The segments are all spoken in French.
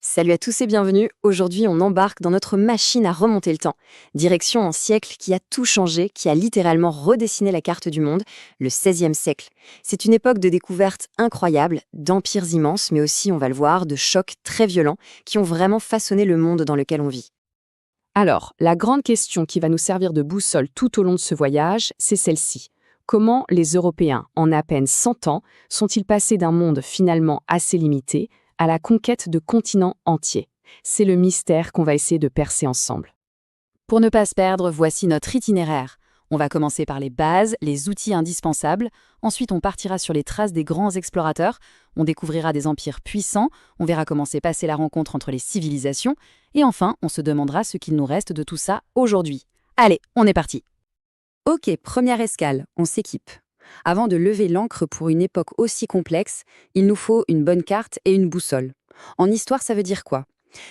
Salut à tous et bienvenue. Aujourd'hui, on embarque dans notre machine à remonter le temps. Direction un siècle qui a tout changé, qui a littéralement redessiné la carte du monde, le XVIe siècle. C'est une époque de découvertes incroyables, d'empires immenses, mais aussi, on va le voir, de chocs très violents qui ont vraiment façonné le monde dans lequel on vit. Alors, la grande question qui va nous servir de boussole tout au long de ce voyage, c'est celle-ci. Comment les Européens, en à peine 100 ans, sont-ils passés d'un monde finalement assez limité à la conquête de continents entiers? C'est le mystère qu'on va essayer de percer ensemble. Pour ne pas se perdre, voici notre itinéraire. On va commencer par les bases, les outils indispensables. Ensuite, on partira sur les traces des grands explorateurs. On découvrira des empires puissants. On verra comment s'est passée la rencontre entre les civilisations. Et enfin, on se demandera ce qu'il nous reste de tout ça aujourd'hui. Allez, on est parti. Ok, première escale, on s'équipe. Avant de lever l'ancre pour une époque aussi complexe, il nous faut une bonne carte et une boussole. En histoire, ça veut dire quoi?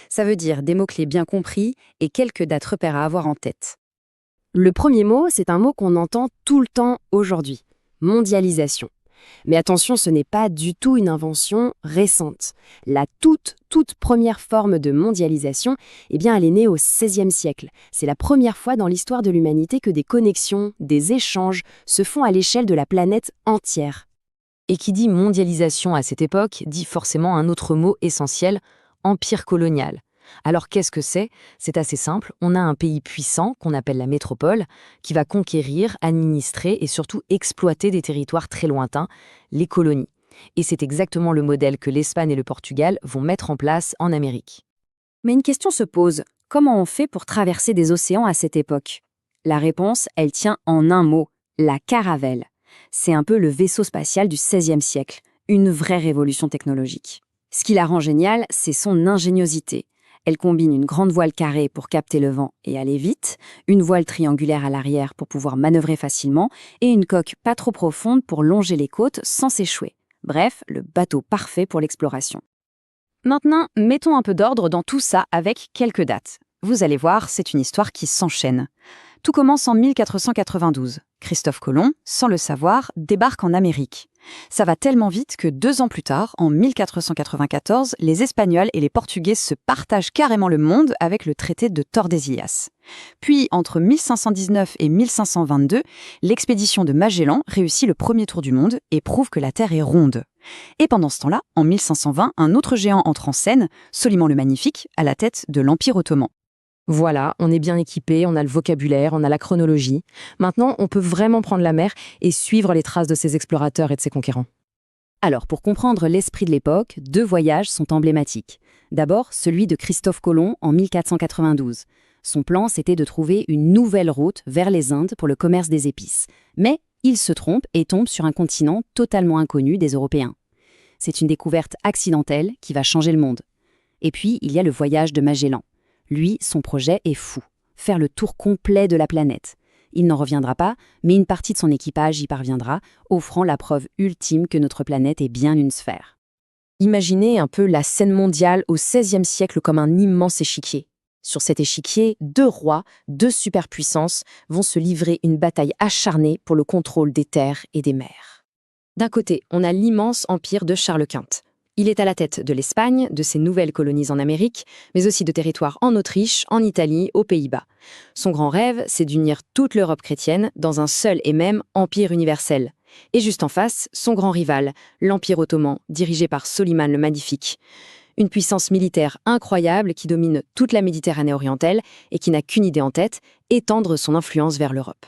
Ça veut dire des mots-clés bien compris et quelques dates repères à avoir en tête. Le premier mot, c'est un mot qu'on entend tout le temps aujourd'hui, mondialisation. Mais attention, ce n'est pas du tout une invention récente. La toute première forme de mondialisation, eh bien, elle est née au XVIe siècle. C'est la première fois dans l'histoire de l'humanité que des connexions, des échanges se font à l'échelle de la planète entière. Et qui dit mondialisation à cette époque, dit forcément un autre mot essentiel, empire colonial. Alors qu'est-ce que c'est? C'est assez simple, on a un pays puissant, qu'on appelle la métropole, qui va conquérir, administrer et surtout exploiter des territoires très lointains, les colonies. Et c'est exactement le modèle que l'Espagne et le Portugal vont mettre en place en Amérique. Mais une question se pose, comment on fait pour traverser des océans à cette époque? La réponse, elle tient en un mot, la caravelle. C'est un peu le vaisseau spatial du XVIe siècle, une vraie révolution technologique. Ce qui la rend géniale, c'est son ingéniosité. Elle combine une grande voile carrée pour capter le vent et aller vite, une voile triangulaire à l'arrière pour pouvoir manœuvrer facilement et une coque pas trop profonde pour longer les côtes sans s'échouer. Bref, le bateau parfait pour l'exploration. Maintenant, mettons un peu d'ordre dans tout ça avec quelques dates. Vous allez voir, c'est une histoire qui s'enchaîne. Tout commence en 1492. Christophe Colomb, sans le savoir, débarque en Amérique. Ça va tellement vite que 2 ans plus tard, en 1494, les Espagnols et les Portugais se partagent carrément le monde avec le traité de Tordesillas. Puis, entre 1519 et 1522, l'expédition de Magellan réussit le premier tour du monde et prouve que la Terre est ronde. Et pendant ce temps-là, en 1520, un autre géant entre en scène, Soliman le Magnifique, à la tête de l'Empire ottoman. Voilà, on est bien équipé, on a le vocabulaire, on a la chronologie. Maintenant, on peut vraiment prendre la mer et suivre les traces de ces explorateurs et de ces conquérants. Alors, pour comprendre l'esprit de l'époque, 2 voyages sont emblématiques. D'abord, celui de Christophe Colomb en 1492. Son plan, c'était de trouver une nouvelle route vers les Indes pour le commerce des épices. Mais il se trompe et tombe sur un continent totalement inconnu des Européens. C'est une découverte accidentelle qui va changer le monde. Et puis, il y a le voyage de Magellan. Lui, son projet est fou, faire le tour complet de la planète. Il n'en reviendra pas, mais une partie de son équipage y parviendra, offrant la preuve ultime que notre planète est bien une sphère. Imaginez un peu la scène mondiale au XVIe siècle comme un immense échiquier. Sur cet échiquier, 2 rois, 2 superpuissances vont se livrer une bataille acharnée pour le contrôle des terres et des mers. D'un côté, on a l'immense empire de Charles Quint. Il est à la tête de l'Espagne, de ses nouvelles colonies en Amérique, mais aussi de territoires en Autriche, en Italie, aux Pays-Bas. Son grand rêve, c'est d'unir toute l'Europe chrétienne dans un seul et même empire universel. Et juste en face, son grand rival, l'Empire ottoman, dirigé par Soliman le Magnifique. Une puissance militaire incroyable qui domine toute la Méditerranée orientale et qui n'a qu'une idée en tête, étendre son influence vers l'Europe.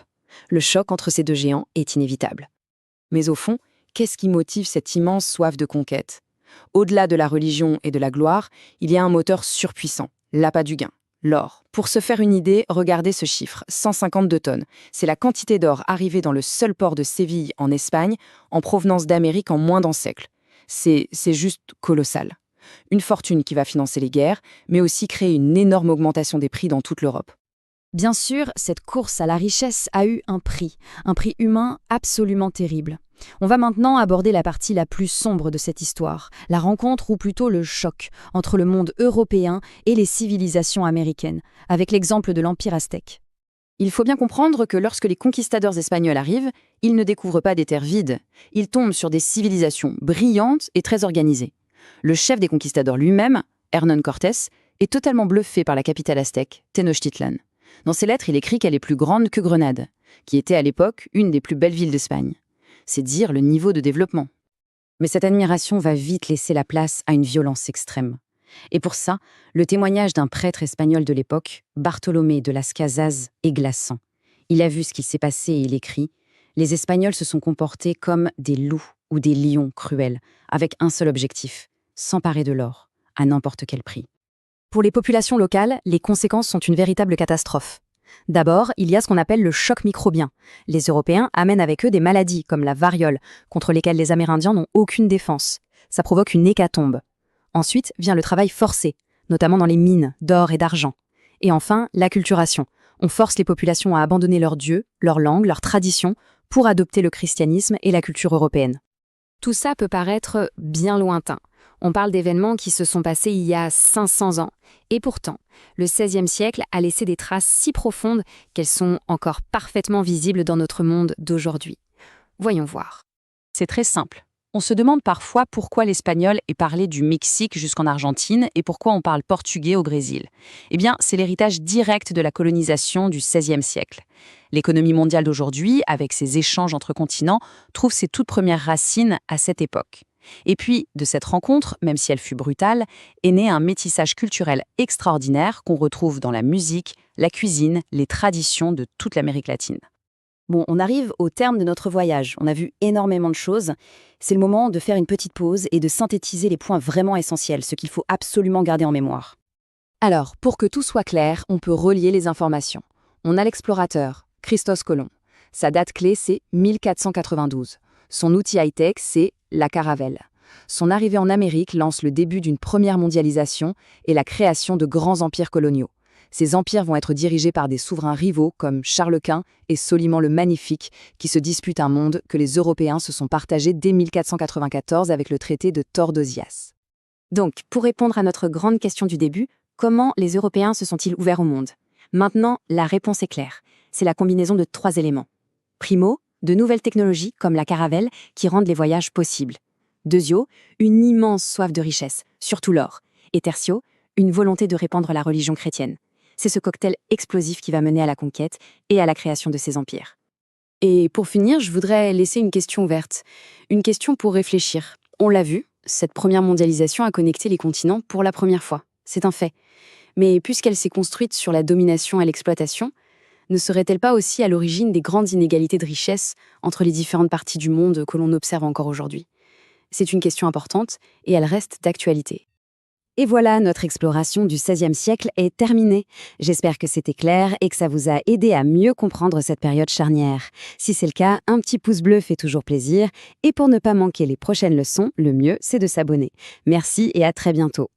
Le choc entre ces 2 géants est inévitable. Mais au fond, qu'est-ce qui motive cette immense soif de conquête ? Au-delà de la religion et de la gloire, il y a un moteur surpuissant, l'appât du gain, l'or. Pour se faire une idée, regardez ce chiffre, 152 tonnes. C'est la quantité d'or arrivée dans le seul port de Séville en Espagne, en provenance d'Amérique en moins d'un siècle. C'est juste colossal. Une fortune qui va financer les guerres, mais aussi créer une énorme augmentation des prix dans toute l'Europe. Bien sûr, cette course à la richesse a eu un prix humain absolument terrible. On va maintenant aborder la partie la plus sombre de cette histoire, la rencontre ou plutôt le choc entre le monde européen et les civilisations américaines, avec l'exemple de l'Empire aztèque. Il faut bien comprendre que lorsque les conquistadors espagnols arrivent, ils ne découvrent pas des terres vides, ils tombent sur des civilisations brillantes et très organisées. Le chef des conquistadors lui-même, Hernán Cortés, est totalement bluffé par la capitale aztèque, Tenochtitlan. Dans ses lettres, il écrit qu'elle est plus grande que Grenade, qui était à l'époque une des plus belles villes d'Espagne. C'est dire le niveau de développement. Mais cette admiration va vite laisser la place à une violence extrême. Et pour ça, le témoignage d'un prêtre espagnol de l'époque, Bartolomé de las Casas, est glaçant. Il a vu ce qui s'est passé et il écrit « Les Espagnols se sont comportés comme des loups ou des lions cruels, avec un seul objectif, s'emparer de l'or, à n'importe quel prix. » Pour les populations locales, les conséquences sont une véritable catastrophe. D'abord, il y a ce qu'on appelle le choc microbien. Les Européens amènent avec eux des maladies comme la variole, contre lesquelles les Amérindiens n'ont aucune défense. Ça provoque une hécatombe. Ensuite vient le travail forcé, notamment dans les mines d'or et d'argent. Et enfin, l'acculturation. On force les populations à abandonner leurs dieux, leur langue, leurs traditions, pour adopter le christianisme et la culture européenne. Tout ça peut paraître bien lointain. On parle d'événements qui se sont passés il y a 500 ans. Et pourtant, le XVIe siècle a laissé des traces si profondes qu'elles sont encore parfaitement visibles dans notre monde d'aujourd'hui. Voyons voir. C'est très simple. On se demande parfois pourquoi l'espagnol est parlé du Mexique jusqu'en Argentine et pourquoi on parle portugais au Brésil. Eh bien, c'est l'héritage direct de la colonisation du XVIe siècle. L'économie mondiale d'aujourd'hui, avec ses échanges entre continents, trouve ses toutes premières racines à cette époque. Et puis, de cette rencontre, même si elle fut brutale, est né un métissage culturel extraordinaire qu'on retrouve dans la musique, la cuisine, les traditions de toute l'Amérique latine. Bon, on arrive au terme de notre voyage. On a vu énormément de choses. C'est le moment de faire une petite pause et de synthétiser les points vraiment essentiels, ce qu'il faut absolument garder en mémoire. Alors, pour que tout soit clair, on peut relier les informations. On a l'explorateur, Christos Colomb. Sa date clé, c'est 1492. Son outil high-tech, c'est la caravelle. Son arrivée en Amérique lance le début d'une première mondialisation et la création de grands empires coloniaux. Ces empires vont être dirigés par des souverains rivaux comme Charles Quint et Soliman le Magnifique, qui se disputent un monde que les Européens se sont partagés dès 1494 avec le traité de Tordesillas. Donc, pour répondre à notre grande question du début, comment les Européens se sont-ils ouverts au monde? Maintenant, la réponse est claire. C'est la combinaison de 3 éléments. Primo, de nouvelles technologies comme la caravelle qui rendent les voyages possibles. Deuxio, une immense soif de richesse, surtout l'or. Et tertio, une volonté de répandre la religion chrétienne. C'est ce cocktail explosif qui va mener à la conquête et à la création de ces empires. Et pour finir, je voudrais laisser une question ouverte. Une question pour réfléchir. On l'a vu, cette première mondialisation a connecté les continents pour la première fois. C'est un fait. Mais puisqu'elle s'est construite sur la domination et l'exploitation, ne serait-elle pas aussi à l'origine des grandes inégalités de richesse entre les différentes parties du monde que l'on observe encore aujourd'hui? C'est une question importante et elle reste d'actualité. Et voilà, notre exploration du XVIe siècle est terminée. J'espère que c'était clair et que ça vous a aidé à mieux comprendre cette période charnière. Si c'est le cas, un petit pouce bleu fait toujours plaisir. Et pour ne pas manquer les prochaines leçons, le mieux, c'est de s'abonner. Merci et à très bientôt.